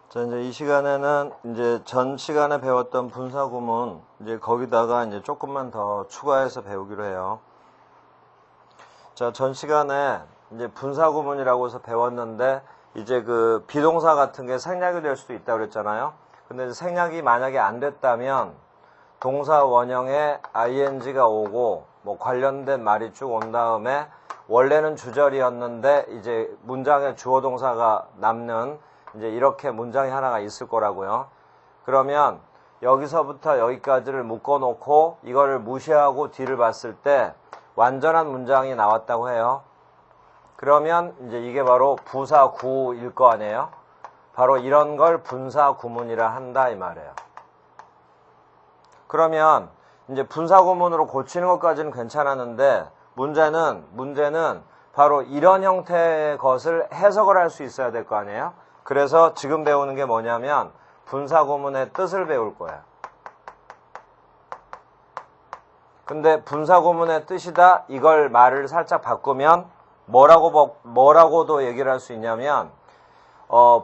자, 이제 이 시간에는 이제 전 시간에 배웠던 분사구문, 이제 거기다가 이제 조금만 더 추가해서 배우기로 해요. 자, 전 시간에 이제 분사구문이라고 해서 배웠는데, 이제 그 비동사 같은 게 생략이 될 수도 있다고 그랬잖아요. 근데 생략이 만약에 안 됐다면, 동사 원형에 ing가 오고, 뭐 관련된 말이 쭉 온 다음에, 원래는 주절이었는데, 이제 문장에 주어 동사가 남는, 이제 이렇게 문장이 하나가 있을 거라고요. 그러면 여기서부터 여기까지를 묶어놓고 이거를 무시하고 뒤를 봤을 때 완전한 문장이 나왔다고 해요. 그러면 이제 이게 바로 부사구일 거 아니에요. 바로 이런 걸 분사구문이라 한다 이 말이에요. 그러면 이제 분사구문으로 고치는 것까지는 괜찮았는데 문제는 바로 이런 형태의 것을 해석을 할 수 있어야 될 거 아니에요. 그래서 지금 배우는 게 뭐냐면 분사구문의 뜻을 배울 거야. 근데 분사구문의 뜻이다 이걸 말을 살짝 바꾸면 뭐라고도 얘기를 할 수 있냐면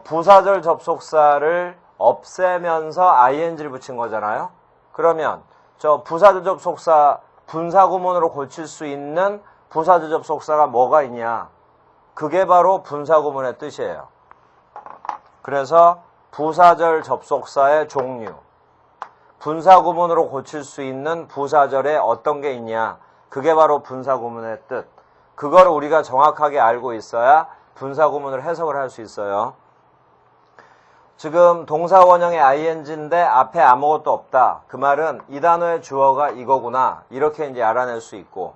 부사절 접속사를 없애면서 ing를 붙인 거잖아요. 그러면 저 부사절 접속사 분사구문으로 고칠 수 있는 부사절 접속사가 뭐가 있냐? 그게 바로 분사구문의 뜻이에요. 그래서 부사절 접속사의 종류, 분사구문으로 고칠 수 있는 부사절에 어떤 게 있냐, 그게 바로 분사구문의 뜻. 그걸 우리가 정확하게 알고 있어야 분사구문을 해석을 할 수 있어요. 지금 동사원형의 ing인데 앞에 아무것도 없다. 그 말은 이 단어의 주어가 이거구나. 이렇게 이제 알아낼 수 있고,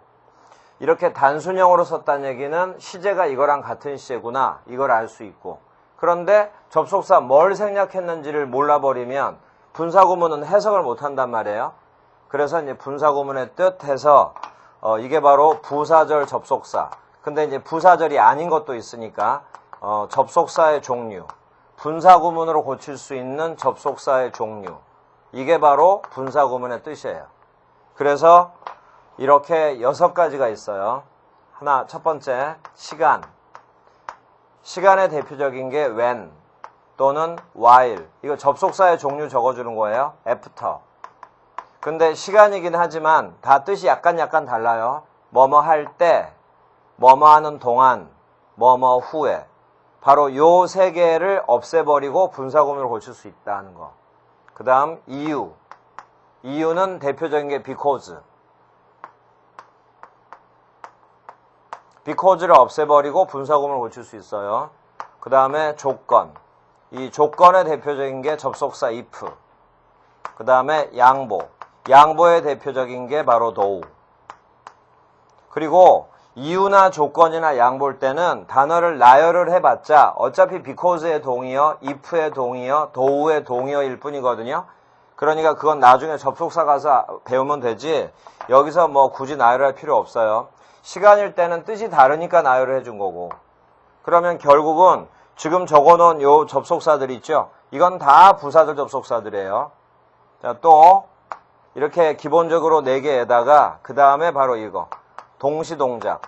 이렇게 단순형으로 썼다는 얘기는 시제가 이거랑 같은 시제구나. 이걸 알 수 있고, 그런데 접속사 뭘 생략했는지를 몰라버리면 분사구문은 해석을 못한단 말이에요. 그래서 이제 분사구문의 뜻해서 이게 바로 부사절 접속사. 근데 이제 부사절이 아닌 것도 있으니까 접속사의 종류, 분사구문으로 고칠 수 있는 접속사의 종류, 이게 바로 분사구문의 뜻이에요. 그래서 이렇게 6가지가 있어요. 하나, 첫 번째, 시간. 시간의 대표적인 게 when 또는 while. 이거 접속사의 종류 적어주는 거예요. after. 근데 시간이긴 하지만 다 뜻이 약간 달라요. 뭐뭐 할 때, 뭐뭐 하는 동안, 뭐뭐 후에. 바로 요 세 개를 없애버리고 분사구문으로 고칠 수 있다는 거. 그 다음 이유. 이유는 대표적인 게 because. because를 없애버리고 분사구문을 고칠 수 있어요. 그 다음에 조건. 이 조건의 대표적인 게 접속사 if. 그 다음에 양보. 양보의 대표적인 게 바로 do. 그리고 이유나 조건이나 양보일 때는 단어를 나열을 해봤자 어차피 because의 동의어, if의 동의어, do의 동의어일 뿐이거든요. 그러니까 그건 나중에 접속사 가서 배우면 되지 여기서 뭐 굳이 나열할 필요 없어요. 시간일 때는 뜻이 다르니까 나열을 해준 거고. 그러면 결국은 지금 적어놓은 요 접속사들 있죠? 이건 다 부사절 접속사들이에요. 자, 또 이렇게 기본적으로 4개에다가 그 다음에 바로 이거 동시동작.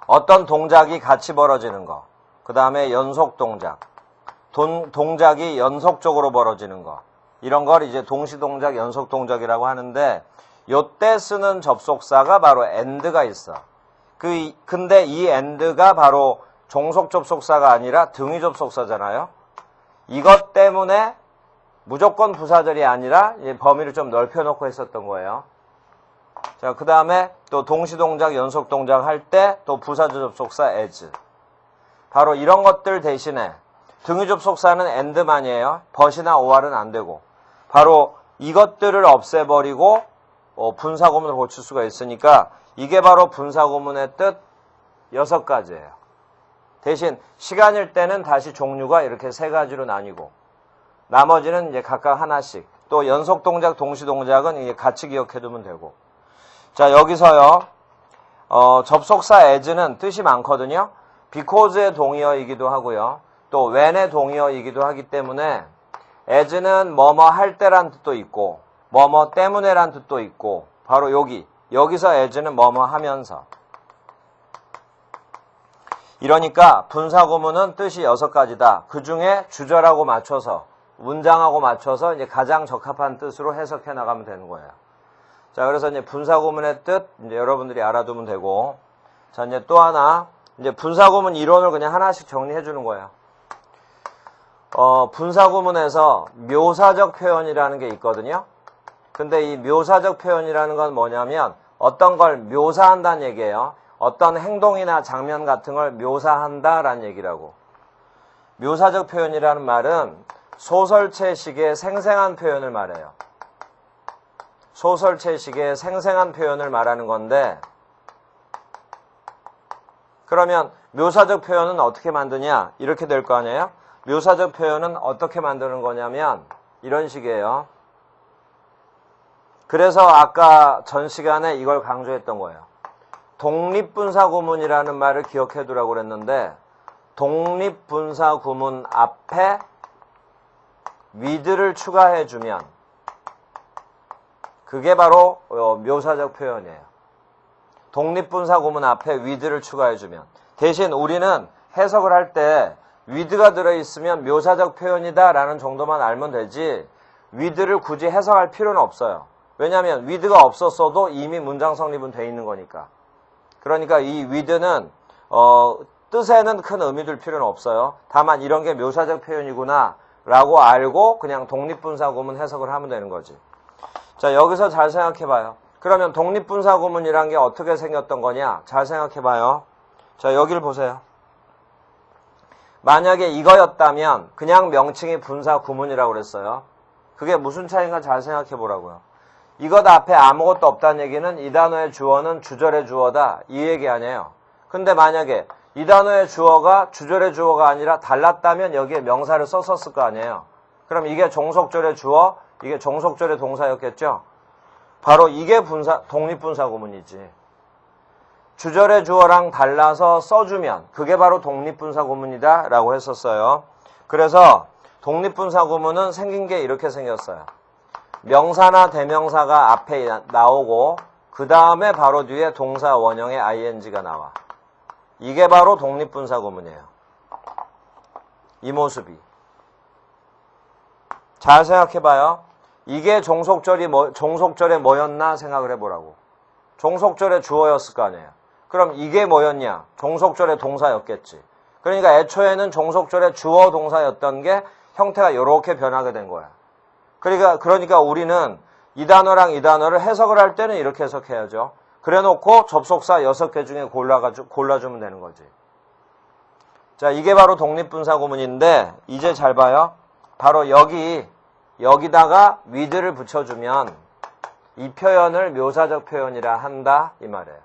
어떤 동작이 같이 벌어지는 거. 그 다음에 연속동작. 동작이 연속적으로 벌어지는 거. 이런 걸 이제 동시동작, 연속동작이라고 하는데 요때 쓰는 접속사가 바로 and가 있어. 근데 이 and가 바로 종속 접속사가 아니라 등위 접속사잖아요. 이것 때문에 무조건 부사절이 아니라 범위를 좀 넓혀놓고 했었던 거예요. 자, 그 다음에 또 동시동작, 연속동작 할 때 또 부사절 접속사 as. 바로 이런 것들 대신에 등위 접속사는 and만이에요. but이나 or은 안 되고. 바로 이것들을 없애버리고 분사구문을 고칠 수가 있으니까 이게 바로 분사구문의 뜻 6가지예요. 대신 시간일 때는 다시 종류가 이렇게 3가지로 나뉘고 나머지는 이제 각각 하나씩. 또 연속동작, 동시동작은 이게 같이 기억해두면 되고. 자, 여기서요. 접속사 as는 뜻이 많거든요. because의 동의어이기도 하고요. 또 when의 동의어이기도 하기 때문에 as는 뭐뭐 할 때란 뜻도 있고 뭐뭐 때문에란 뜻도 있고 바로 여기서 as는 뭐뭐 하면서. 이러니까 분사구문은 뜻이 6가지다. 그 중에 주절하고 맞춰서, 문장하고 맞춰서 이제 가장 적합한 뜻으로 해석해 나가면 되는 거예요. 자, 그래서 이제 분사구문의 뜻, 이제 여러분들이 알아두면 되고, 자, 이제 또 하나, 이제 분사구문 이론을 그냥 하나씩 정리해 주는 거예요. 분사구문에서 묘사적 표현이라는 게 있거든요. 근데 이 묘사적 표현이라는 건 뭐냐면 어떤 걸 묘사한다는 얘기예요. 어떤 행동이나 장면 같은 걸 묘사한다라는 얘기라고. 묘사적 표현이라는 말은 소설체식의 생생한 표현을 말해요. 소설체식의 생생한 표현을 말하는 건데, 그러면 묘사적 표현은 어떻게 만드냐? 이렇게 될 거 아니에요? 묘사적 표현은 어떻게 만드는 거냐면 이런 식이에요. 그래서 아까 전 시간에 이걸 강조했던 거예요. 독립분사구문이라는 말을 기억해 두라고 그랬는데, 독립분사구문 앞에 with를 추가해 주면 그게 바로 묘사적 표현이에요. 독립분사구문 앞에 with를 추가해 주면. 대신 우리는 해석을 할 때 with가 들어있으면 묘사적 표현이다 라는 정도만 알면 되지 with를 굳이 해석할 필요는 없어요. 왜냐하면 with가 없었어도 이미 문장 성립은 돼 있는 거니까. 그러니까 이 with는 뜻에는 큰 의미 둘 필요는 없어요. 다만 이런 게 묘사적 표현이구나 라고 알고 그냥 독립분사구문 해석을 하면 되는 거지. 자, 여기서 잘 생각해봐요. 그러면 독립분사구문이란 게 어떻게 생겼던 거냐? 잘 생각해봐요. 자, 여기를 보세요. 만약에 이거였다면 그냥 명칭이 분사구문이라고 그랬어요. 그게 무슨 차이인가 잘 생각해보라고요. 이것 앞에 아무것도 없다는 얘기는 이 단어의 주어는 주절의 주어다 이 얘기 아니에요. 근데 만약에 이 단어의 주어가 주절의 주어가 아니라 달랐다면 여기에 명사를 썼었을 거 아니에요. 그럼 이게 종속절의 주어, 이게 종속절의 동사였겠죠? 바로 이게 독립분사구문이지. 주절의 주어랑 달라서 써주면 그게 바로 독립분사구문이다 라고 했었어요. 그래서 독립분사구문은 생긴 게 이렇게 생겼어요. 명사나 대명사가 앞에 나오고 그 다음에 바로 뒤에 동사 원형의 ing가 나와. 이게 바로 독립분사구문이에요. 이 모습이. 잘 생각해봐요. 이게 종속절에 뭐였나 생각을 해보라고. 종속절의 주어였을 거 아니에요. 그럼 이게 뭐였냐? 종속절의 동사였겠지. 그러니까 애초에는 종속절의 주어 동사였던 게 형태가 이렇게 변하게 된 거야. 그러니까 우리는 이 단어랑 이 단어를 해석을 할 때는 이렇게 해석해야죠. 그래놓고 접속사 6개 중에 골라주면 되는 거지. 자, 이게 바로 독립분사구문인데 이제 잘 봐요. 바로 여기다가 with를 붙여주면 이 표현을 묘사적 표현이라 한다 이 말이에요.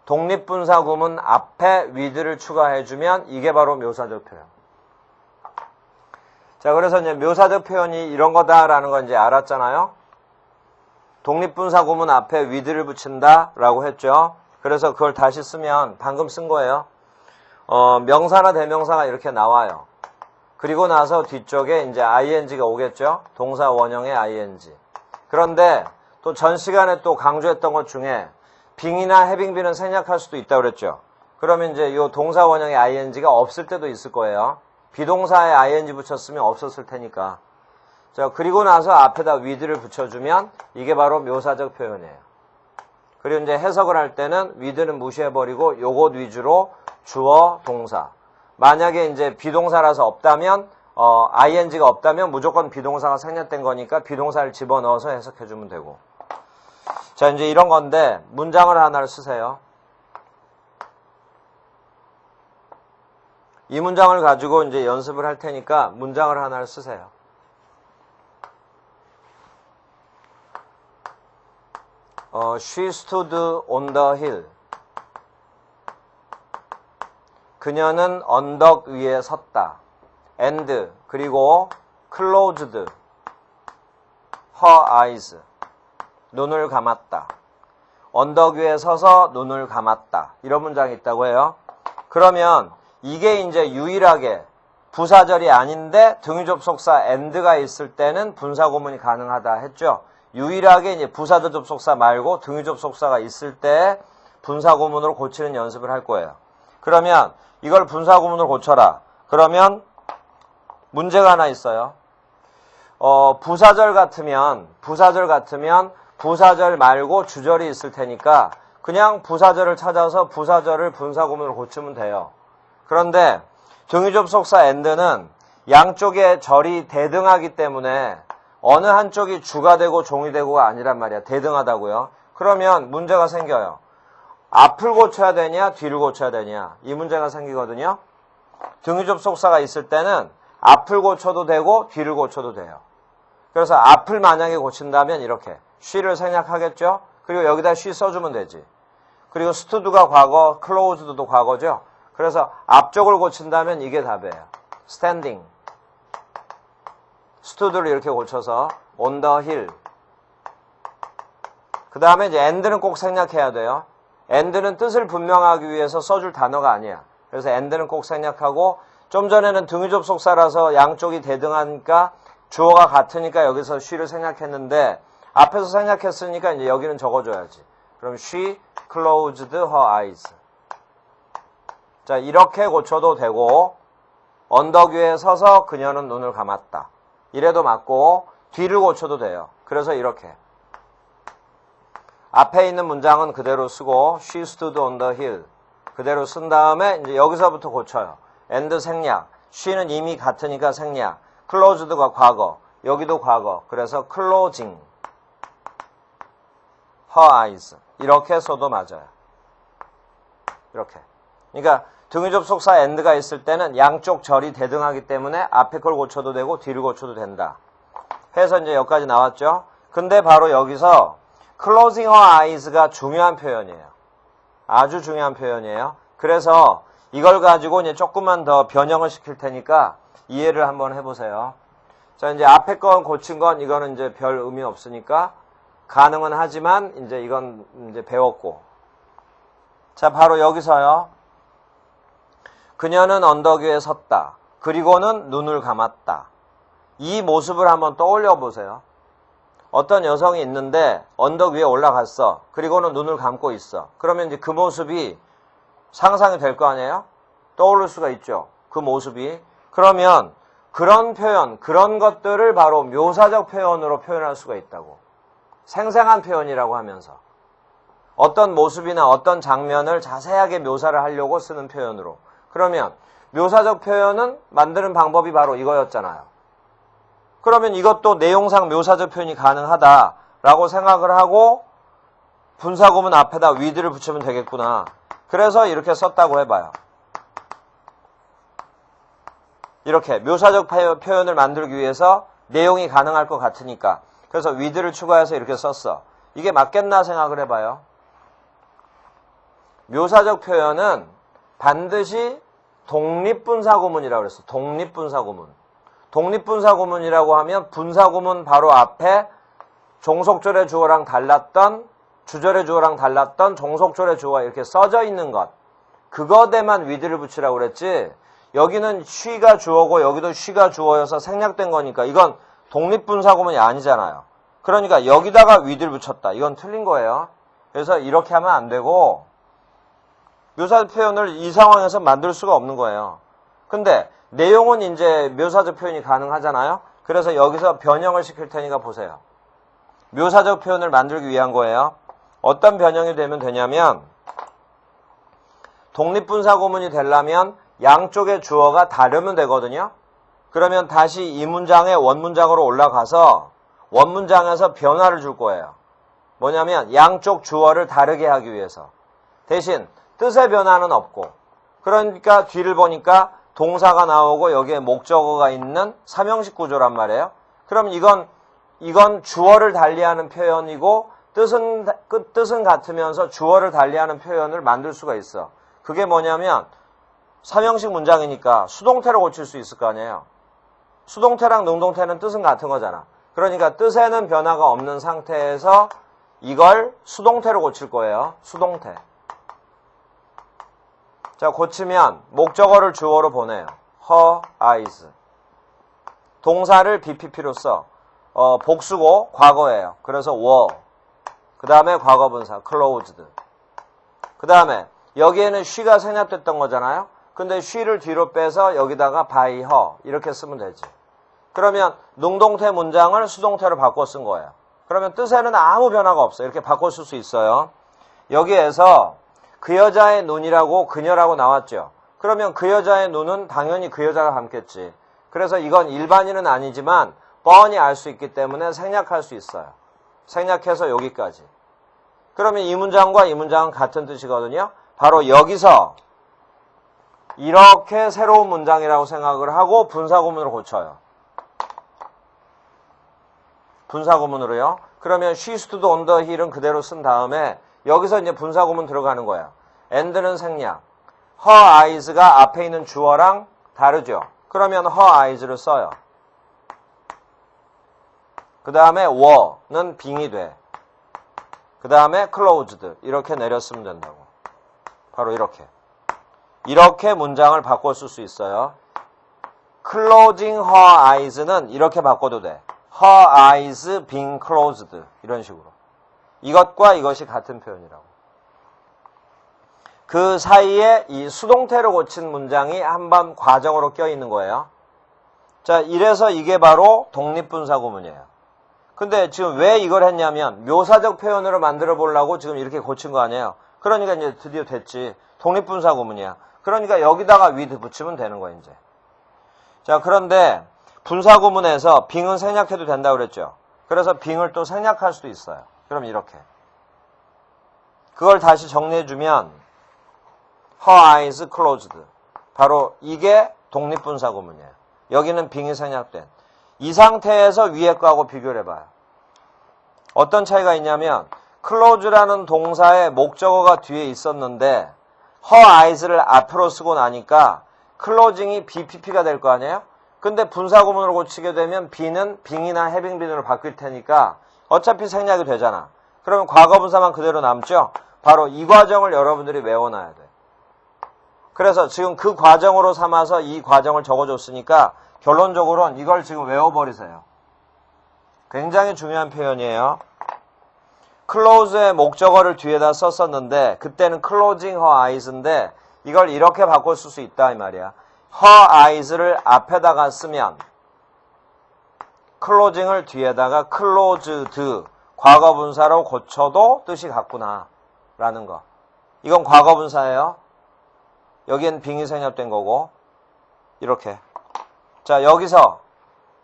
독립분사구문 앞에 with를 추가해주면 이게 바로 묘사적 표현. 자, 그래서 이제 묘사적 표현이 이런 거다라는 건 이제 알았잖아요. 독립분사구문 앞에 with를 붙인다라고 했죠. 그래서 그걸 다시 쓰면 방금 쓴 거예요. 명사나 대명사가 이렇게 나와요. 그리고 나서 뒤쪽에 이제 ing가 오겠죠. 동사 원형의 ing. 그런데 또 전 시간에 또 강조했던 것 중에 빙이나 해빙비는 생략할 수도 있다고 그랬죠. 그러면 이제 이 동사 원형의 ing가 없을 때도 있을 거예요. 비동사에 ing 붙였으면 없었을 테니까. 자, 그리고 나서 앞에다 with를 붙여주면 이게 바로 묘사적 표현이에요. 그리고 이제 해석을 할 때는 with는 무시해버리고 요것 위주로 주어, 동사. 만약에 이제 비동사라서 없다면, ing가 없다면 무조건 비동사가 생략된 거니까 비동사를 집어넣어서 해석해주면 되고. 자, 이제 이런 건데, 문장을 하나를 쓰세요. 이 문장을 가지고 이제 연습을 할 테니까 문장을 하나를 쓰세요. She stood on the hill. 그녀는 언덕 위에 섰다. And 그리고 closed her eyes. 눈을 감았다. 언덕 위에 서서 눈을 감았다. 이런 문장이 있다고 해요. 그러면 이게 이제 유일하게 부사절이 아닌데 등유접속사 and가 있을 때는 분사구문이 가능하다 했죠. 유일하게 이제 부사절 접속사 말고 등유접속사가 있을 때 분사구문으로 고치는 연습을 할 거예요. 그러면 이걸 분사구문으로 고쳐라. 그러면 문제가 하나 있어요. 부사절 같으면 부사절 말고 주절이 있을 테니까 그냥 부사절을 찾아서 부사절을 분사구문으로 고치면 돼요. 그런데 등유접속사 and는 양쪽의 절이 대등하기 때문에 어느 한쪽이 주가 되고 종이 되고가 아니란 말이야. 대등하다고요. 그러면 문제가 생겨요. 앞을 고쳐야 되냐 뒤를 고쳐야 되냐 이 문제가 생기거든요. 등유접속사가 있을 때는 앞을 고쳐도 되고 뒤를 고쳐도 돼요. 그래서 앞을 만약에 고친다면 이렇게 she를 생략하겠죠. 그리고 여기다 she 써주면 되지. 그리고 stood가 과거, closed도 과거죠. 그래서 앞쪽을 고친다면 이게 답이에요. standing. stood를 이렇게 고쳐서 on the hill. 그 다음에 이제 and는 꼭 생략해야 돼요. and는 뜻을 분명하기 위해서 써줄 단어가 아니야. 그래서 and는 꼭 생략하고 좀 전에는 등유접속사라서 양쪽이 대등하니까 주어가 같으니까 여기서 she를 생략했는데 앞에서 생략했으니까 이제 여기는 적어줘야지. 그럼 she closed her eyes. 자, 이렇게 고쳐도 되고 언덕 위에 서서 그녀는 눈을 감았다. 이래도 맞고 뒤를 고쳐도 돼요. 그래서 이렇게 앞에 있는 문장은 그대로 쓰고 she stood on the hill 그대로 쓴 다음에 이제 여기서부터 고쳐요. and 생략. she는 이미 같으니까 생략. closed가 과거. 여기도 과거. 그래서 closing her eyes. 이렇게 써도 맞아요. 이렇게. 그러니까 등유접속사 and가 있을 때는 양쪽 절이 대등하기 때문에 앞에 걸 고쳐도 되고 뒤를 고쳐도 된다. 해서 이제 여기까지 나왔죠. 근데 바로 여기서 closing her eyes가 중요한 표현이에요. 아주 중요한 표현이에요. 그래서 이걸 가지고 이제 조금만 더 변형을 시킬 테니까 이해를 한번 해보세요. 자, 이제 앞에 건 고친 건 이거는 이제 별 의미 없으니까 가능은 하지만 이제 이건 이제 배웠고. 자, 바로 여기서요. 그녀는 언덕 위에 섰다. 그리고는 눈을 감았다. 이 모습을 한번 떠올려 보세요. 어떤 여성이 있는데 언덕 위에 올라갔어. 그리고는 눈을 감고 있어. 그러면 이제 그 모습이 상상이 될 거 아니에요? 떠오를 수가 있죠. 그 모습이. 그러면 그런 표현, 그런 것들을 바로 묘사적 표현으로 표현할 수가 있다고. 생생한 표현이라고 하면서. 어떤 모습이나 어떤 장면을 자세하게 묘사를 하려고 쓰는 표현으로. 그러면 묘사적 표현은 만드는 방법이 바로 이거였잖아요. 그러면 이것도 내용상 묘사적 표현이 가능하다라고 생각을 하고 분사구문 앞에다 with를 붙이면 되겠구나. 그래서 이렇게 썼다고 해봐요. 이렇게 묘사적 표현을 만들기 위해서 내용이 가능할 것 같으니까. 그래서 with를 추가해서 이렇게 썼어. 이게 맞겠나 생각을 해봐요. 묘사적 표현은 반드시 독립분사구문이라고 그랬어. 독립분사구문. 독립분사구문이라고 하면 분사구문 바로 앞에 종속절의 주어랑 달랐던 주절의 주어랑 달랐던 종속절의 주어가 이렇게 써져 있는 것. 그거에만 with를 붙이라고 그랬지. 여기는 she가 주어고 여기도 she가 주어여서 생략된 거니까 이건 독립분사구문이 아니잖아요. 그러니까 여기다가 with를 붙였다. 이건 틀린 거예요. 그래서 이렇게 하면 안 되고 묘사 표현을 이 상황에서 만들 수가 없는 거예요. 근데 내용은 이제 묘사적 표현이 가능하잖아요. 그래서 여기서 변형을 시킬 테니까 보세요. 묘사적 표현을 만들기 위한 거예요. 어떤 변형이 되면 되냐면 독립분사구문이 되려면 양쪽의 주어가 다르면 되거든요. 그러면 다시 이 문장의 원문장으로 올라가서 원문장에서 변화를 줄 거예요. 뭐냐면 양쪽 주어를 다르게 하기 위해서. 대신 뜻의 변화는 없고 그러니까 뒤를 보니까 동사가 나오고 여기에 목적어가 있는 삼형식 구조란 말이에요. 그럼 이건 주어를 달리하는 표현이고 뜻은 같으면서 주어를 달리하는 표현을 만들 수가 있어. 그게 뭐냐면 삼형식 문장이니까 수동태로 고칠 수 있을 거 아니에요. 수동태랑 능동태는 뜻은 같은 거잖아. 그러니까 뜻에는 변화가 없는 상태에서 이걸 수동태로 고칠 거예요. 수동태. 자, 고치면 목적어를 주어로 보내요. her eyes. 동사를 BPP로 써. 복수고 과거예요. 그래서 were. 그 다음에 과거분사 closed. 그 다음에 여기에는 she가 생략됐던 거잖아요. 근데 she를 뒤로 빼서 여기다가 by her 이렇게 쓰면 되지. 그러면 능동태 문장을 수동태로 바꿔 쓴 거예요. 그러면 뜻에는 아무 변화가 없어요. 이렇게 바꿔 쓸 수 있어요. 여기에서 그 여자의 눈이라고 그녀라고 나왔죠. 그러면 그 여자의 눈은 당연히 그 여자가 감겠지. 그래서 이건 일반인은 아니지만 뻔히 알 수 있기 때문에 생략할 수 있어요. 생략해서 여기까지. 그러면 이 문장과 이 문장은 같은 뜻이거든요. 바로 여기서 이렇게 새로운 문장이라고 생각을 하고 분사구문으로 고쳐요. 분사구문으로요. 그러면 she stood on the hill은 그대로 쓴 다음에 여기서 이제 분사구문 들어가는 거야. and는 생략. her eyes가 앞에 있는 주어랑 다르죠. 그러면 her eyes를 써요. 그 다음에 were는 빙이 돼. 그 다음에 closed 이렇게 내렸으면 된다고. 바로 이렇게. 이렇게 문장을 바꿔 쓸 수 있어요. closing her eyes는 이렇게 바꿔도 돼. her eyes being closed 이런 식으로. 이것과 이것이 같은 표현이라고. 그 사이에 이 수동태로 고친 문장이 한번 과정으로 껴있는 거예요. 자, 이래서 이게 바로 독립분사구문이에요. 근데 지금 왜 이걸 했냐면 묘사적 표현으로 만들어 보려고 지금 이렇게 고친 거 아니에요. 그러니까 이제 드디어 됐지. 독립분사구문이야. 그러니까 여기다가 with 붙이면 되는 거야, 이제. 자, 그런데 분사구문에서 빙은 생략해도 된다고 그랬죠. 그래서 빙을 또 생략할 수도 있어요. 그럼 이렇게. 그걸 다시 정리해주면 her eyes closed. 바로 이게 독립분사구문이에요. 여기는 빙이 생략된. 이 상태에서 위에 거하고 비교를 해봐요. 어떤 차이가 있냐면 close라는 동사의 목적어가 뒤에 있었는데 her eyes를 앞으로 쓰고 나니까 closing이 BPP가 될 거 아니에요? 근데 분사구문으로 고치게 되면 B는 빙이나 having been으로 바뀔 테니까 어차피 생략이 되잖아. 그러면 과거분사만 그대로 남죠? 바로 이 과정을 여러분들이 외워놔야 돼. 그래서 지금 그 과정으로 삼아서 이 과정을 적어줬으니까 결론적으로는 이걸 지금 외워버리세요. 굉장히 중요한 표현이에요. close의 목적어를 뒤에다 썼었는데 그때는 closing her eyes인데 이걸 이렇게 바꿔 쓸 수 있다 이 말이야. her eyes를 앞에다가 쓰면 closing을 뒤에다가 closed 과거분사로 고쳐도 뜻이 같구나 라는 거. 이건 과거분사예요. 여기엔 빙이 생략된 거고 이렇게. 자, 여기서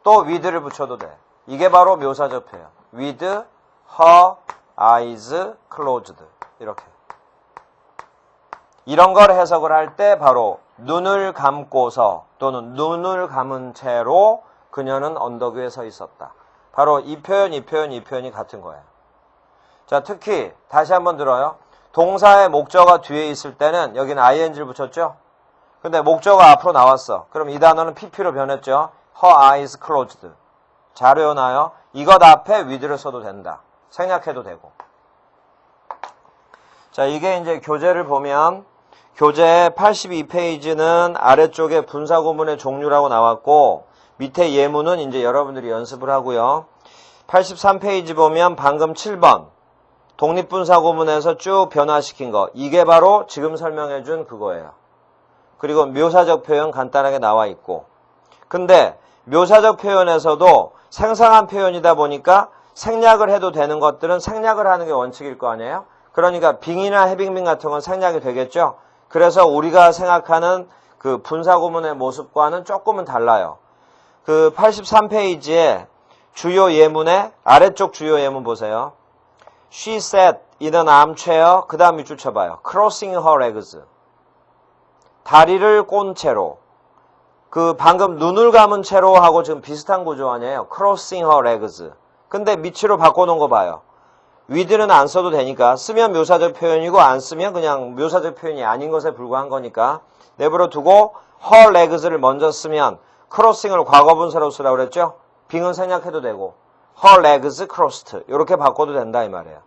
또 with를 붙여도 돼. 이게 바로 묘사적 표현. with her eyes closed. 이렇게. 이런 걸 해석을 할 때 바로 눈을 감고서 또는 눈을 감은 채로 그녀는 언덕 위에 서 있었다. 바로 이 표현, 이 표현, 이 표현이 같은 거예요. 자, 특히 다시 한번 들어요. 동사의 목적어가 뒤에 있을 때는 여기는 ing를 붙였죠? 근데 목적어가 앞으로 나왔어. 그럼 이 단어는 pp로 변했죠? her eyes closed. 잘 외워놔요. 이것 앞에 with를 써도 된다. 생략해도 되고. 자, 이게 이제 교재를 보면 교재 82페이지는 아래쪽에 분사구문의 종류라고 나왔고 밑에 예문은 이제 여러분들이 연습을 하고요. 83페이지 보면 방금 7번 독립분사구문에서 쭉 변화시킨 거. 이게 바로 지금 설명해 준 그거예요. 그리고 묘사적 표현 간단하게 나와 있고. 근데 묘사적 표현에서도 생성한 표현이다 보니까 생략을 해도 되는 것들은 생략을 하는 게 원칙일 거 아니에요? 그러니까 빙이나 해빙빙 같은 건 생략이 되겠죠? 그래서 우리가 생각하는 그 분사구문의 모습과는 조금은 달라요. 그 83페이지에 주요 예문의 아래쪽 주요 예문 보세요. She sat in an armchair. 그 다음 밑줄 쳐봐요. Crossing her legs. 다리를 꼰 채로. 그 방금 눈을 감은 채로 하고 지금 비슷한 구조 아니에요. Crossing her legs. 근데 밑으로 바꿔놓은 거 봐요. with는 안 써도 되니까 쓰면 묘사적 표현이고 안 쓰면 그냥 묘사적 표현이 아닌 것에 불과한 거니까 내버려 두고 her legs를 먼저 쓰면 crossing을 과거분사로 쓰라고 그랬죠? 빙은 생략해도 되고 her legs crossed 이렇게 바꿔도 된다 이 말이에요.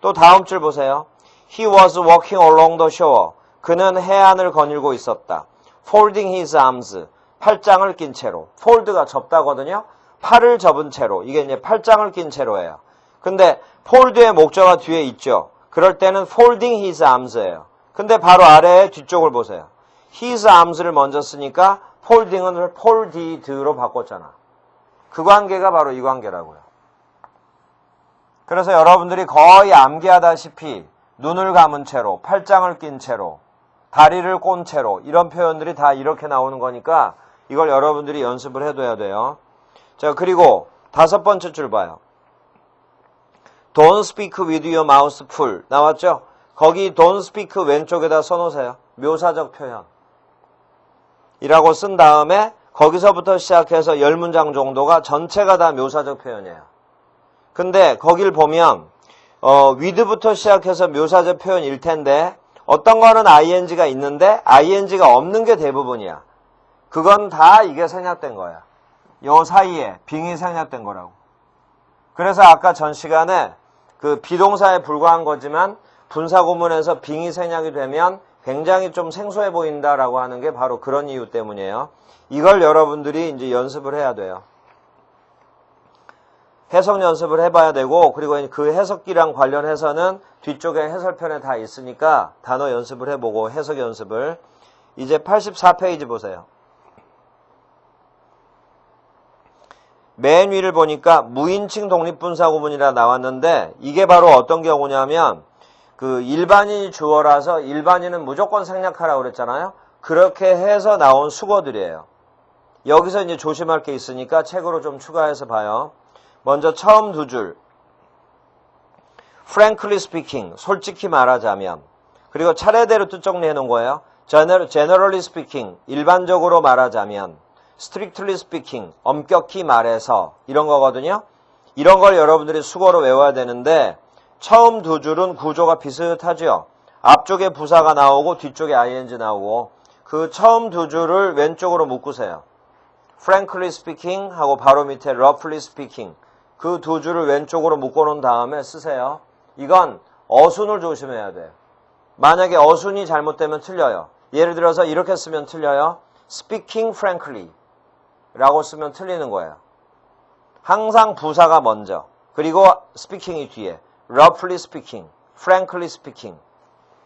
또 다음 줄 보세요. He was walking along the shore. 그는 해안을 거닐고 있었다. Folding his arms. 팔짱을 낀 채로. fold가 접다거든요. 팔을 접은 채로. 이게 이제 팔짱을 낀 채로예요. 근데 fold의 목적어가 뒤에 있죠. 그럴 때는 folding his arms예요. 근데 바로 아래에 뒤쪽을 보세요. his arms를 먼저 쓰니까 folding은 folded로 바꿨잖아. 그 관계가 바로 이 관계라고요. 그래서 여러분들이 거의 암기하다시피 눈을 감은 채로, 팔짱을 낀 채로, 다리를 꼰 채로 이런 표현들이 다 이렇게 나오는 거니까 이걸 여러분들이 연습을 해둬야 돼요. 자, 그리고 5번째 줄 봐요. Don't speak with your mouth full. 나왔죠? 거기 don't speak 왼쪽에다 써놓으세요. 묘사적 표현. 이라고 쓴 다음에 거기서부터 시작해서 10문장 정도가 전체가 다 묘사적 표현이에요. 근데 거길 보면 with부터 시작해서 묘사적 표현일 텐데 어떤 거는 ing가 있는데 ing가 없는 게 대부분이야. 그건 다 이게 생략된 거야. 요 사이에 빙이 생략된 거라고. 그래서 아까 전 시간에 그 비동사에 불과한 거지만 분사구문에서 빙이 생략이 되면 굉장히 좀 생소해 보인다라고 하는 게 바로 그런 이유 때문이에요. 이걸 여러분들이 이제 연습을 해야 돼요. 해석 연습을 해봐야 되고, 그리고 그 해석기랑 관련해서는 뒤쪽에 해설편에 다 있으니까 단어 연습을 해보고 해석 연습을. 이제 84페이지 보세요. 맨 위를 보니까 무인칭 독립분사구문이라 나왔는데 이게 바로 어떤 경우냐면 그 일반인이 주어라서 일반인은 무조건 생략하라고 그랬잖아요. 그렇게 해서 나온 수거들이에요. 여기서 이제 조심할 게 있으니까 책으로 좀 추가해서 봐요. 먼저 처음 두 줄. Frankly speaking, 솔직히 말하자면. 그리고 차례대로 뜻 정리해 놓은 거예요. Generally speaking, 일반적으로 말하자면. Strictly speaking, 엄격히 말해서 이런 거거든요. 이런 걸 여러분들이 수거로 외워야 되는데 처음 두 줄은 구조가 비슷하죠. 앞쪽에 부사가 나오고 뒤쪽에 ing 나오고 그 처음 두 줄을 왼쪽으로 묶으세요. Frankly speaking 하고 바로 밑에 roughly speaking 그 두 줄을 왼쪽으로 묶어놓은 다음에 쓰세요. 이건 어순을 조심해야 돼요. 만약에 어순이 잘못되면 틀려요. 예를 들어서 이렇게 쓰면 틀려요. Speaking frankly 라고 쓰면 틀리는 거예요. 항상 부사가 먼저 그리고 speaking이 뒤에 roughly speaking, frankly speaking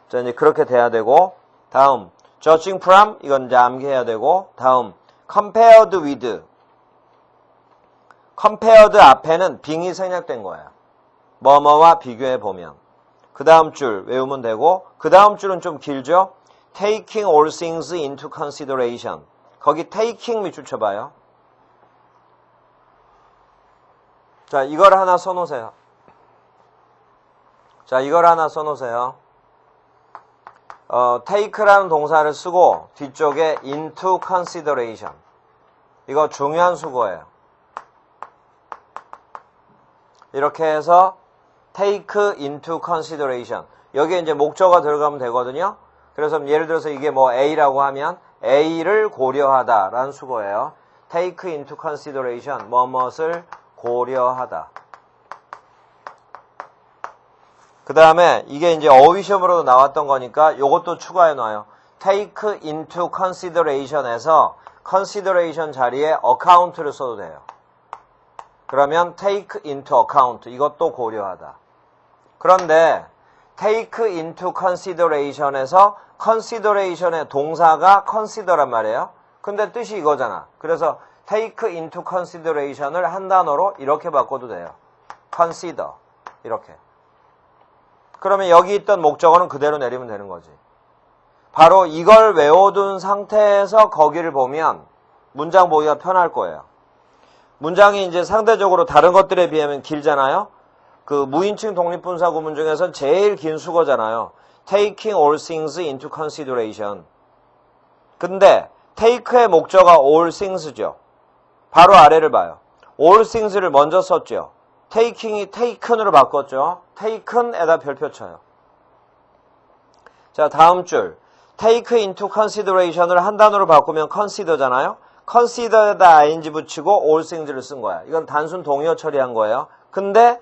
자 이제 그렇게 돼야 되고 다음 judging from 이건 이제 암기해야 되고 다음 compared with compared 앞에는 빙이 생략된 거예요. 뭐뭐와 비교해 보면 그 다음 줄 외우면 되고 그 다음 줄은 좀 길죠. taking all things into consideration 거기 taking 밑줄 쳐봐요. 자, 이걸 하나 써놓으세요. 자, 이걸 하나 써놓으세요. take라는 동사를 쓰고 뒤쪽에 into consideration. 이거 중요한 수거예요. 이렇게 해서 take into consideration. 여기에 이제 목적어가 들어가면 되거든요. 그래서 예를 들어서 이게 뭐 A라고 하면 A를 고려하다라는 수거예요. take into consideration. 뭐뭇을 고려하다. 그 다음에 이게 이제 어휘 시험으로도 나왔던 거니까 요것도 추가해 놔요. take into consideration에서 consideration 자리에 account를 써도 돼요. 그러면 take into account 이것도 고려하다. 그런데 take into consideration에서 consideration의 동사가 consider란 말이에요. 근데 뜻이 이거잖아. 그래서 take into consideration을 한 단어로 이렇게 바꿔도 돼요. consider 이렇게. 그러면 여기 있던 목적어는 그대로 내리면 되는 거지. 바로 이걸 외워둔 상태에서 거기를 보면 문장 보기가 편할 거예요. 문장이 이제 상대적으로 다른 것들에 비하면 길잖아요. 그 무인칭 독립분사 구문 중에서 제일 긴 수거잖아요. taking all things into consideration. 근데 take의 목적어가 all things죠. 바로 아래를 봐요. all things를 먼저 썼죠. taking이 taken으로 바꿨죠. taken에다 별표 쳐요. 자, 다음 줄. take into consideration을 한 단어로 바꾸면 consider잖아요. consider에다 ing 붙이고 all things를 쓴 거야. 이건 단순 동의어 처리한 거예요. 근데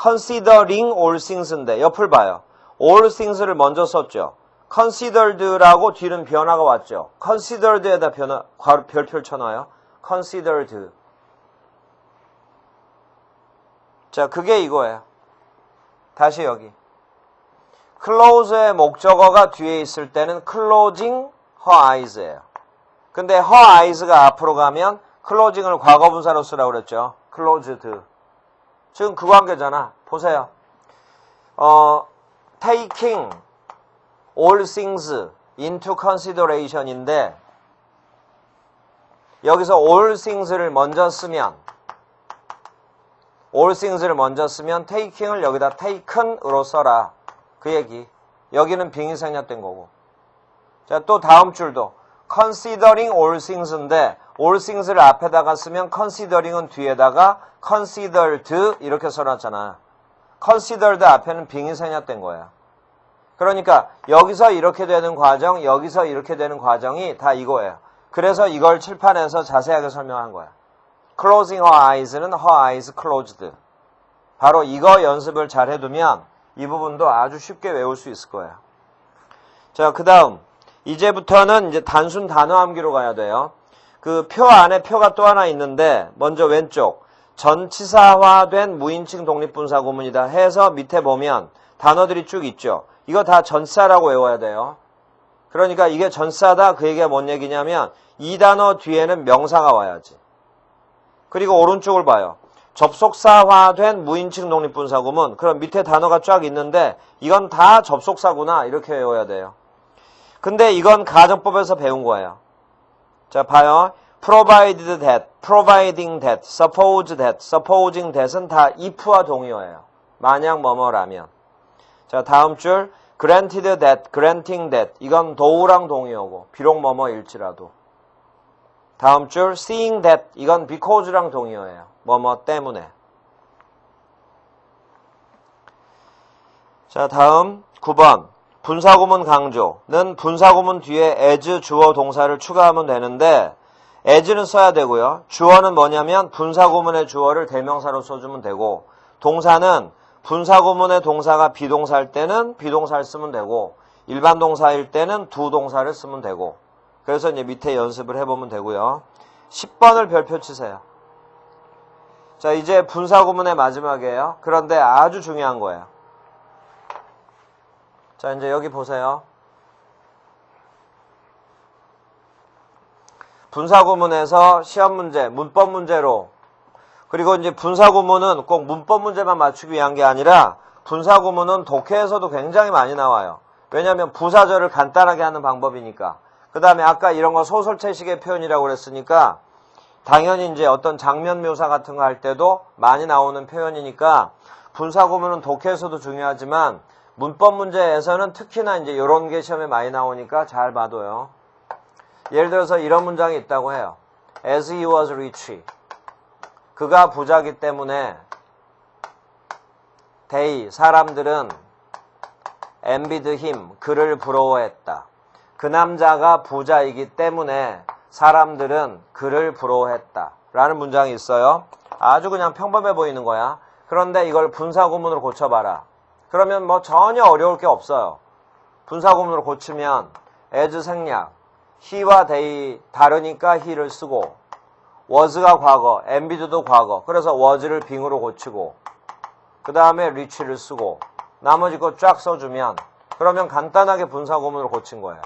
considering all things인데 옆을 봐요. all things를 먼저 썼죠. considered라고 뒤는 변화가 왔죠. considered에다 별표를 쳐놔요. considered. 자, 그게 이거예요. 다시 여기. close의 목적어가 뒤에 있을 때는 closing her eyes예요. 근데 her eyes가 앞으로 가면 closing을 과거분사로 쓰라고 그랬죠. closed. 지금 그 관계잖아. 보세요. taking all things into consideration인데 여기서 all things를 먼저 쓰면 taking을 여기다 taken으로 써라. 그 얘기. 여기는 빙의 생략된 거고. 자, 또 다음 줄도 considering all things인데 all things를 앞에다가 쓰면 considering은 뒤에다가 considered 이렇게 써놨잖아. considered 앞에는 빙의 생략된 거야. 그러니까 여기서 이렇게 되는 과정, 여기서 이렇게 되는 과정이 다 이거예요. 그래서 이걸 칠판에서 자세하게 설명한 거야. closing her eyes는 her eyes closed. 바로 이거 연습을 잘 해두면 이 부분도 아주 쉽게 외울 수 있을 거야. 자, 그 다음 이제부터는 이제 단순 단어 암기로 가야 돼요. 그 표 안에 표가 또 하나 있는데 먼저 왼쪽 전치사화된 무인칭 독립분사 구문이다 해서 밑에 보면 단어들이 쭉 있죠. 이거 다 전치사라고 외워야 돼요. 그러니까 이게 전치사다 그 얘기가 뭔 얘기냐면 이 단어 뒤에는 명사가 와야지. 그리고 오른쪽을 봐요. 접속사화된 무인칭 독립분사 구문. 그럼 밑에 단어가 쫙 있는데 이건 다 접속사구나 이렇게 외워야 돼요. 근데 이건 가정법에서 배운 거예요. 자, 봐요. provided that, providing that, suppose that, supposing that은 다 if와 동의어예요. 만약 뭐뭐라면. 자, 다음 줄 granted that, granting that 이건 도우랑 동의어고 비록 뭐뭐일지라도. 다음 줄 seeing that 이건 because랑 동의어예요. 뭐뭐 때문에. 자, 다음 9번 분사구문 강조는 분사구문 뒤에 as 주어 동사를 추가하면 되는데 as는 써야 되고요. 주어는 뭐냐면 분사구문의 주어를 대명사로 써주면 되고 동사는 분사구문의 동사가 비동사일 때는 비동사를 쓰면 되고 일반 동사일 때는 두 동사를 쓰면 되고 그래서 이제 밑에 연습을 해보면 되고요. 10번을 별표 치세요. 자, 이제 분사구문의 마지막이에요. 그런데 아주 중요한 거예요. 자, 이제 여기 보세요. 분사구문에서 시험 문제, 문법 문제로 그리고 이제 분사구문은 꼭 문법 문제만 맞추기 위한 게 아니라 분사구문은 독해에서도 굉장히 많이 나와요. 왜냐하면 부사절을 간단하게 하는 방법이니까. 그 다음에 아까 이런 거 소설체식의 표현이라고 그랬으니까 당연히 이제 어떤 장면 묘사 같은 거 할 때도 많이 나오는 표현이니까 분사구문은 독해에서도 중요하지만 문법 문제에서는 특히나 이제 이런 게 시험에 많이 나오니까 잘 봐둬요. 예를 들어서 이런 문장이 있다고 해요. As he was rich. 그가 부자기 때문에 they, 사람들은 envied him, 그를 부러워했다. 그 남자가 부자이기 때문에 사람들은 그를 부러워했다. 라는 문장이 있어요. 아주 그냥 평범해 보이는 거야. 그런데 이걸 분사구문으로 고쳐봐라. 그러면 뭐 전혀 어려울 게 없어요. 분사구문으로 고치면 as 생략, he와 they 다르니까 he를 쓰고 was가 과거, envied도 과거. 그래서 was를 빙으로 고치고 그 다음에 rich를 쓰고 나머지 거 쫙 써주면 그러면 간단하게 분사구문으로 고친 거예요.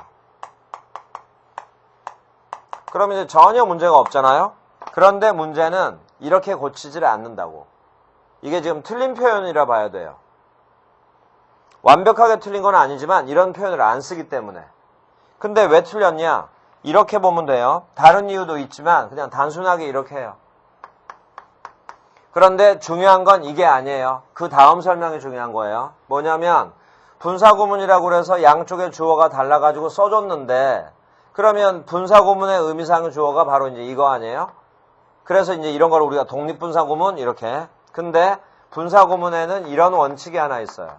그러면 이제 전혀 문제가 없잖아요. 그런데 문제는 이렇게 고치지를 않는다고. 이게 지금 틀린 표현이라 봐야 돼요. 완벽하게 틀린 건 아니지만 이런 표현을 안 쓰기 때문에. 근데 왜 틀렸냐? 이렇게 보면 돼요. 다른 이유도 있지만 그냥 단순하게 이렇게 해요. 그런데 중요한 건 이게 아니에요. 그 다음 설명이 중요한 거예요. 뭐냐면 분사구문이라고 그래서 양쪽의 주어가 달라가지고 써줬는데 그러면 분사구문의 의미상의 주어가 바로 이제 이거 아니에요? 그래서 이제 이런 걸 우리가 독립분사구문 이렇게. 근데 분사구문에는 이런 원칙이 하나 있어요.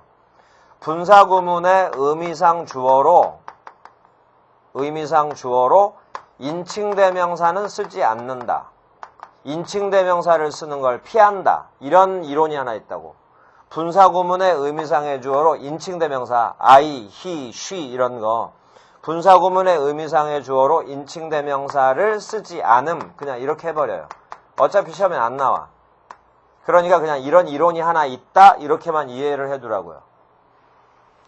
분사구문의 의미상 주어로 인칭대명사는 쓰지 않는다. 인칭대명사를 쓰는 걸 피한다. 이런 이론이 하나 있다고. 분사구문의 의미상의 주어로 인칭대명사 I, he, she 이런 거 분사구문의 의미상의 주어로 인칭대명사를 쓰지 않음. 그냥 이렇게 해버려요. 어차피 시험에 안 나와. 그러니까 그냥 이런 이론이 하나 있다 이렇게만 이해를 해두라고요.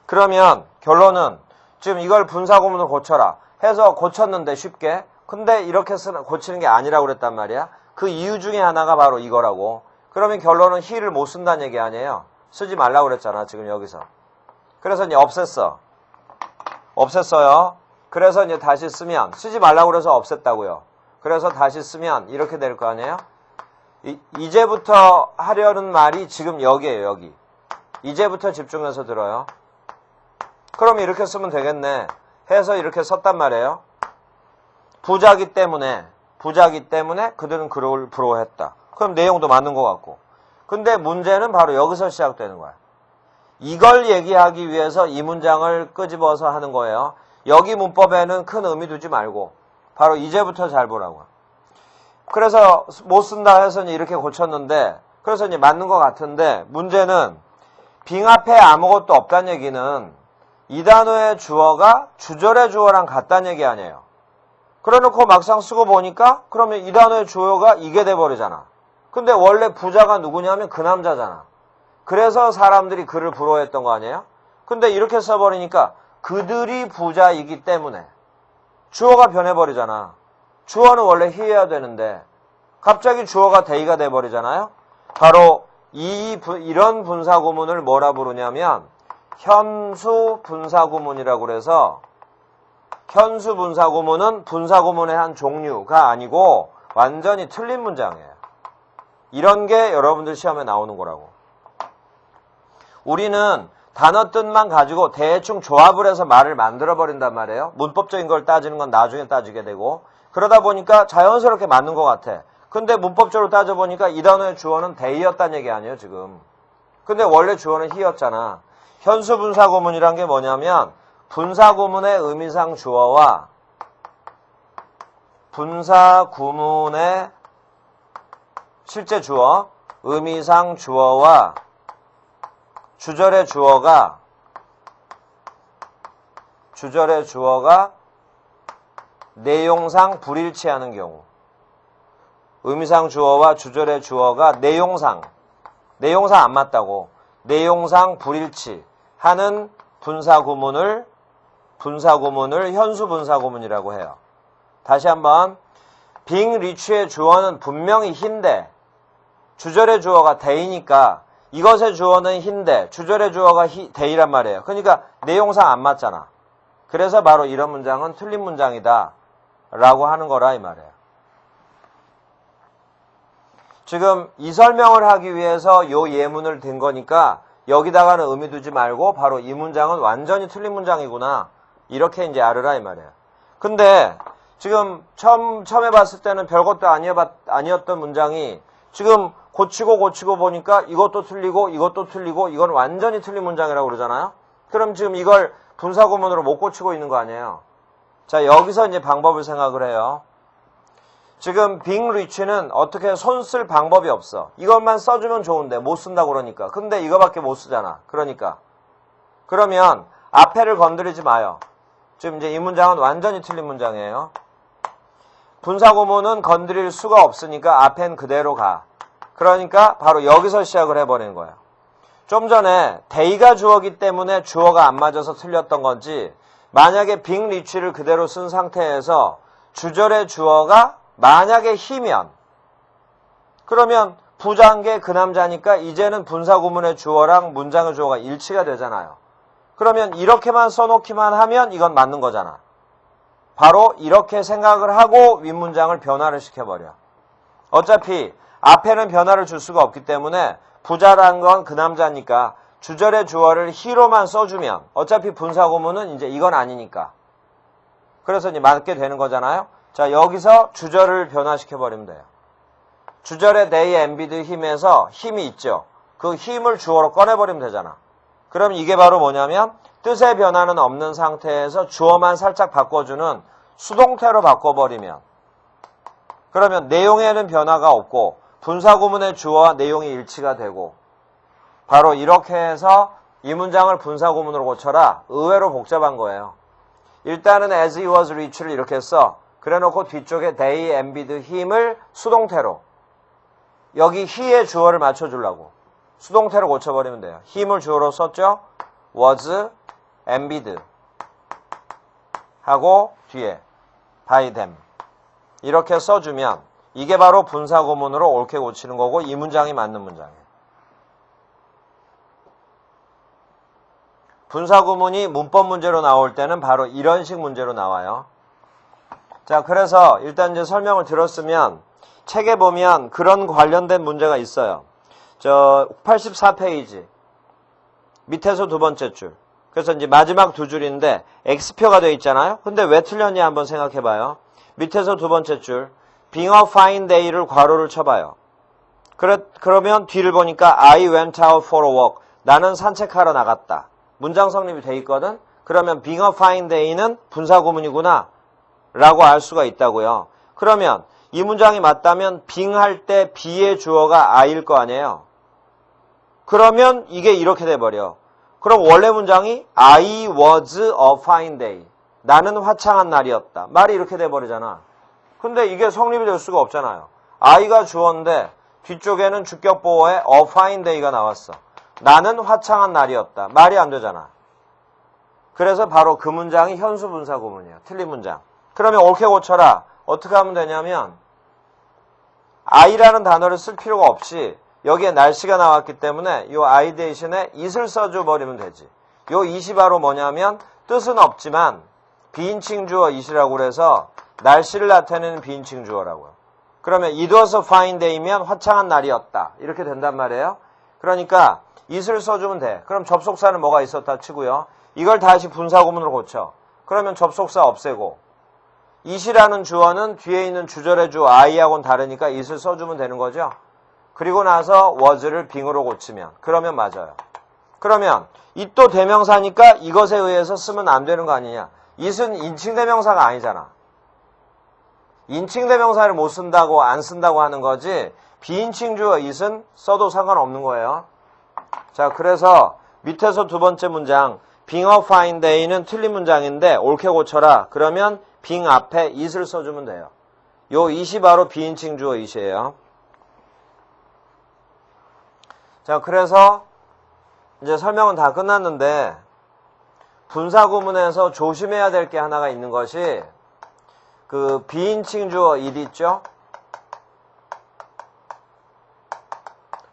그러면 결론은 지금 이걸 분사구문으로 고쳐라 해서 고쳤는데 쉽게. 근데 이렇게 고치는 게 아니라고 그랬단 말이야. 그 이유 중에 하나가 바로 이거라고. 그러면 결론은 he를 못 쓴다는 얘기 아니에요. 쓰지 말라고 그랬잖아 지금 여기서. 그래서 이제 없앴어요. 그래서 이제 다시 쓰면 쓰지 말라고 그래서 없앴다고요. 그래서 다시 쓰면 이렇게 될 거 아니에요. 이제부터 하려는 말이 지금 여기에요. 여기. 이제부터 집중해서 들어요. 그럼 이렇게 쓰면 되겠네 해서 이렇게 썼단 말이에요. 부자기 때문에 그들은 그를 부러워했다. 그럼 내용도 맞는 것 같고. 근데 문제는 바로 여기서 시작되는 거야. 이걸 얘기하기 위해서 이 문장을 끄집어서 하는 거예요. 여기 문법에는 큰 의미 두지 말고 바로 이제부터 잘 보라고. 그래서 못 쓴다 해서 이렇게 고쳤는데 그래서 이제 맞는 것 같은데 문제는 빙 앞에 아무것도 없다는 얘기는 이 단어의 주어가 주절의 주어랑 같다는 얘기 아니에요. 그래놓고 막상 쓰고 보니까 그러면 이 단어의 주어가 이게 돼버리잖아. 근데 원래 부자가 누구냐면 그 남자잖아. 그래서 사람들이 그를 부러워했던 거 아니에요? 근데 이렇게 써버리니까 그들이 부자이기 때문에 주어가 변해버리잖아. 주어는 원래 he여야 되는데 갑자기 주어가 they가 돼버리잖아요. 바로 이런 분사구문을 뭐라 부르냐면 현수 분사구문이라고 그래서 현수 분사구문은 분사구문의 한 종류가 아니고 완전히 틀린 문장이에요. 이런 게 여러분들 시험에 나오는 거라고. 우리는 단어 뜻만 가지고 대충 조합을 해서 말을 만들어버린단 말이에요. 문법적인 걸 따지는 건 나중에 따지게 되고 그러다 보니까 자연스럽게 맞는 것 같아. 근데 문법적으로 따져보니까 이 단어의 주어는 they였다는 얘기 아니에요 지금. 근데 원래 주어는 he였잖아. 현수 분사구문이란 게 뭐냐면 분사구문의 의미상 주어와 분사구문의 실제 주어, 의미상 주어와 주절의 주어가 내용상 불일치하는 경우. 의미상 주어와 주절의 주어가 내용상 안 맞다고. 내용상 불일치하는 분사구문을 현수 분사구문이라고 해요. 다시 한번 빙 리치의 주어는 분명히 he인데 주절의 주어가 they니까 이것의 주어는 he인데 주절의 주어가 they란 말이에요. 그러니까 내용상 안 맞잖아. 그래서 바로 이런 문장은 틀린 문장이다 라고 하는 거라 이 말이에요. 지금 이 설명을 하기 위해서 요 예문을 든 거니까 여기다가는 의미 두지 말고 바로 이 문장은 완전히 틀린 문장이구나 이렇게 이제 알으라 이 말이에요. 근데 지금 처음에 봤을 때는 별것도 아니었던 문장이 지금 고치고 보니까 이것도 틀리고 이건 완전히 틀린 문장이라고 그러잖아요. 그럼 지금 이걸 분사구문으로 못 고치고 있는 거 아니에요. 자, 여기서 이제 방법을 생각을 해요. 지금 빙 리치는 어떻게 손 쓸 방법이 없어. 이것만 써주면 좋은데 못 쓴다고 그러니까. 근데 이거밖에 못 쓰잖아. 그러면 앞에를 건드리지 마요. 지금 이제 이 문장은 완전히 틀린 문장이에요. 분사구문은 건드릴 수가 없으니까 앞엔 그대로 가. 그러니까 바로 여기서 시작을 해버리는 거예요. 좀 전에 they가 주어기 때문에 주어가 안 맞아서 틀렸던 건지 만약에 빙 리치를 그대로 쓴 상태에서 주절의 주어가 만약에 he면 그러면 부자인 게 그 남자니까 이제는 분사구문의 주어랑 문장의 주어가 일치가 되잖아요. 그러면 이렇게만 써놓기만 하면 이건 맞는 거잖아. 바로 이렇게 생각을 하고 윗문장을 변화를 시켜버려. 어차피 앞에는 변화를 줄 수가 없기 때문에 부자란 건 그 남자니까 주절의 주어를 he로만 써주면 어차피 분사구문은 이제 이건 아니니까. 그래서 이제 맞게 되는 거잖아요. 자, 여기서 주절을 변화시켜버리면 돼요. 주절의 they, envied, him에서 힘이 있죠. 그 힘을 주어로 꺼내버리면 되잖아. 그럼 이게 바로 뭐냐면 뜻의 변화는 없는 상태에서 주어만 살짝 바꿔주는 수동태로 바꿔버리면 그러면 내용에는 변화가 없고 분사구문의 주어와 내용이 일치가 되고 바로 이렇게 해서 이 문장을 분사구문으로 고쳐라. 의외로 복잡한 거예요. 일단은 as he was rich를 이렇게 써. 그래놓고 뒤쪽에 they, envied, him을 수동태로 여기 he의 주어를 맞춰주려고 수동태로 고쳐버리면 돼요. him을 주어로 썼죠. was envied 하고 뒤에 by them 이렇게 써주면 이게 바로 분사구문으로 옳게 고치는 거고 이 문장이 맞는 문장이에요. 분사구문이 문법 문제로 나올 때는 바로 이런 식 문제로 나와요. 자, 그래서 일단 이제 설명을 들었으면 책에 보면 그런 관련된 문제가 있어요. 저 84페이지 밑에서 두 번째 줄. 그래서 이제 마지막 두 줄인데 X표가 되어 있잖아요. 근데 왜 틀렸냐 한번 생각해 봐요. 밑에서 두 번째 줄. being a fine day를 괄호를 쳐봐요. 그러면 뒤를 보니까 I went out for a walk. 나는 산책하러 나갔다. 문장 성립이 돼 있거든. 그러면 being a fine day는 분사구문이구나 라고 알 수가 있다고요. 그러면 이 문장이 맞다면 being 할 때 be의 주어가 I일 거 아니에요. 그러면 이게 이렇게 돼버려. 그럼 원래 문장이 I was a fine day. 나는 화창한 날이었다. 말이 이렇게 돼버리잖아. 근데 이게 성립이 될 수가 없잖아요. I가 주어인데 뒤쪽에는 주격보어에 a fine day가 나왔어. 나는 화창한 날이었다. 말이 안 되잖아. 그래서 바로 그 문장이 현수분사구문이에요. 틀린 문장. 그러면 옳게 고쳐라. 어떻게 하면 되냐면 I라는 단어를 쓸 필요가 없이 여기에 날씨가 나왔기 때문에 이 I 대신에 it을 써줘 버리면 되지. 이 it이 바로 뭐냐면 뜻은 없지만 비인칭 주어 it이라고 그래서 날씨를 나타내는 비인칭 주어라고요. 그러면 it was a fine day면 화창한 날이었다. 이렇게 된단 말이에요. 그러니까 it을 써주면 돼. 그럼 접속사는 뭐가 있었다 치고요. 이걸 다시 분사구문으로 고쳐. 그러면 접속사 없애고 it이라는 주어는 뒤에 있는 주절의 주 I하고는 다르니까 it을 써주면 되는 거죠. 그리고 나서 was를 being으로 고치면 그러면 맞아요. 그러면 it도 대명사니까 이것에 의해서 쓰면 안 되는 거 아니냐. it은 인칭대명사가 아니잖아. 인칭대명사를 못 쓴다고 안 쓴다고 하는 거지 비인칭 주어 it은 써도 상관없는 거예요. 자, 그래서 밑에서 두 번째 문장 being a fine day는 틀린 문장인데 옳게 고쳐라. 그러면 being 앞에 it을 써주면 돼요. 요 it이 바로 비인칭 주어 it이에요. 자, 그래서 이제 설명은 다 끝났는데 분사구문에서 조심해야 될 게 하나가 있는 것이 그 비인칭 주어 it 있죠?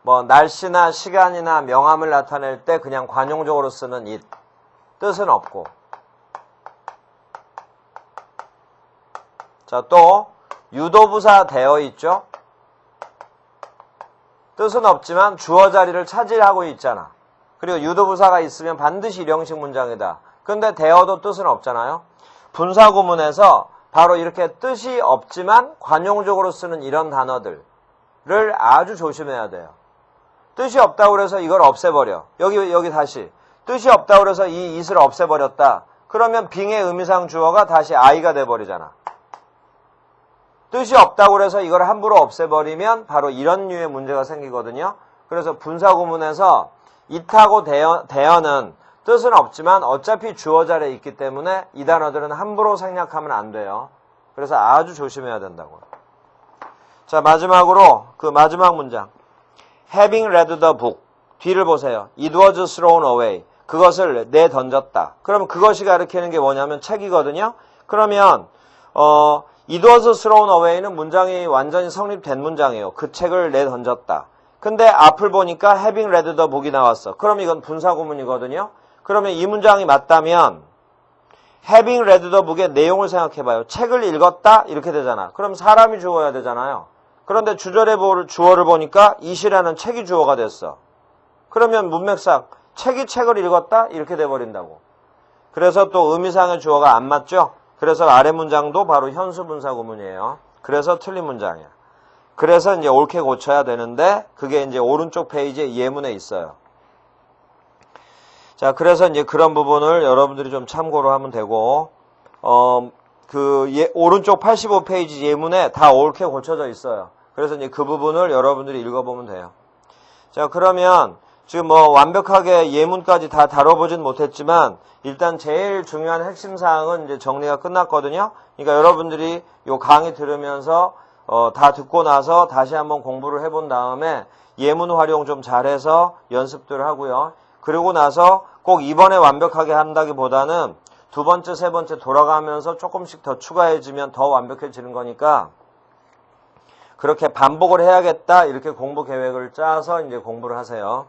뭐 날씨나 시간이나 명암을 나타낼 때 그냥 관용적으로 쓰는 it. 뜻은 없고. 자, 또 유도부사 되어 있죠? 뜻은 없지만 주어 자리를 차지하고 있잖아. 그리고 유도부사가 있으면 반드시 일형식 문장이다. 근데 되어도 뜻은 없잖아요. 분사구문에서 바로 이렇게 뜻이 없지만 관용적으로 쓰는 이런 단어들을 아주 조심해야 돼요. 뜻이 없다고 그래서 이걸 없애버려. 여기 다시. 뜻이 없다고 그래서 이 it을 없애버렸다. 그러면 being의 의미상 주어가 다시 I가 돼버리잖아. 뜻이 없다고 그래서 이걸 함부로 없애버리면 바로 이런 류의 문제가 생기거든요. 그래서 분사구문에서 it하고 대어는 뜻은 없지만 어차피 주어 자리에 있기 때문에 이 단어들은 함부로 생략하면 안 돼요. 그래서 아주 조심해야 된다고요. 자, 마지막으로 그 마지막 문장. Having read the book. 뒤를 보세요. It was thrown away. 그것을 내던졌다. 그럼 그것이 가리키는 게 뭐냐면 책이거든요. 그러면 It was thrown away는 문장이 완전히 성립된 문장이에요. 그 책을 내던졌다. 근데 앞을 보니까 having read the book이 나왔어. 그럼 이건 분사구문이거든요. 그러면 이 문장이 맞다면 having read the book의 내용을 생각해봐요. 책을 읽었다? 이렇게 되잖아. 그럼 사람이 주어야 되잖아요. 그런데 주절의 주어를 보니까 it이라는 책이 주어가 됐어. 그러면 문맥상 책이 책을 읽었다? 이렇게 돼버린다고. 그래서 또 의미상의 주어가 안 맞죠? 그래서 아래 문장도 바로 현수분사구문이에요. 그래서 틀린 문장이야. 그래서 이제 옳게 고쳐야 되는데 그게 이제 오른쪽 페이지에 예문에 있어요. 자, 그래서 이제 그런 부분을 여러분들이 좀 참고로 하면 되고 오른쪽 85페이지 예문에 다 옳게 고쳐져 있어요. 그래서 이제 그 부분을 여러분들이 읽어보면 돼요. 자, 그러면 지금 뭐 완벽하게 예문까지 다 다뤄보진 못했지만 일단 제일 중요한 핵심 사항은 이제 정리가 끝났거든요. 그러니까 여러분들이 요 강의 들으면서 다 듣고 나서 다시 한번 공부를 해본 다음에 예문 활용 좀 잘해서 연습들 하고요. 그리고 나서 꼭 이번에 완벽하게 한다기보다는 두 번째, 세 번째 돌아가면서 조금씩 더 추가해지면 더 완벽해지는 거니까 그렇게 반복을 해야겠다 이렇게 공부 계획을 짜서 이제 공부를 하세요.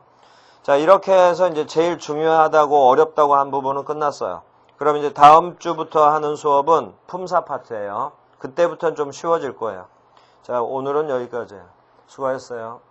자, 이렇게 해서 이제 제일 중요하다고 어렵다고 한 부분은 끝났어요. 그럼 이제 다음 주부터 하는 수업은 품사 파트예요. 그때부터는 좀 쉬워질 거예요. 자, 오늘은 여기까지예요. 수고하셨어요.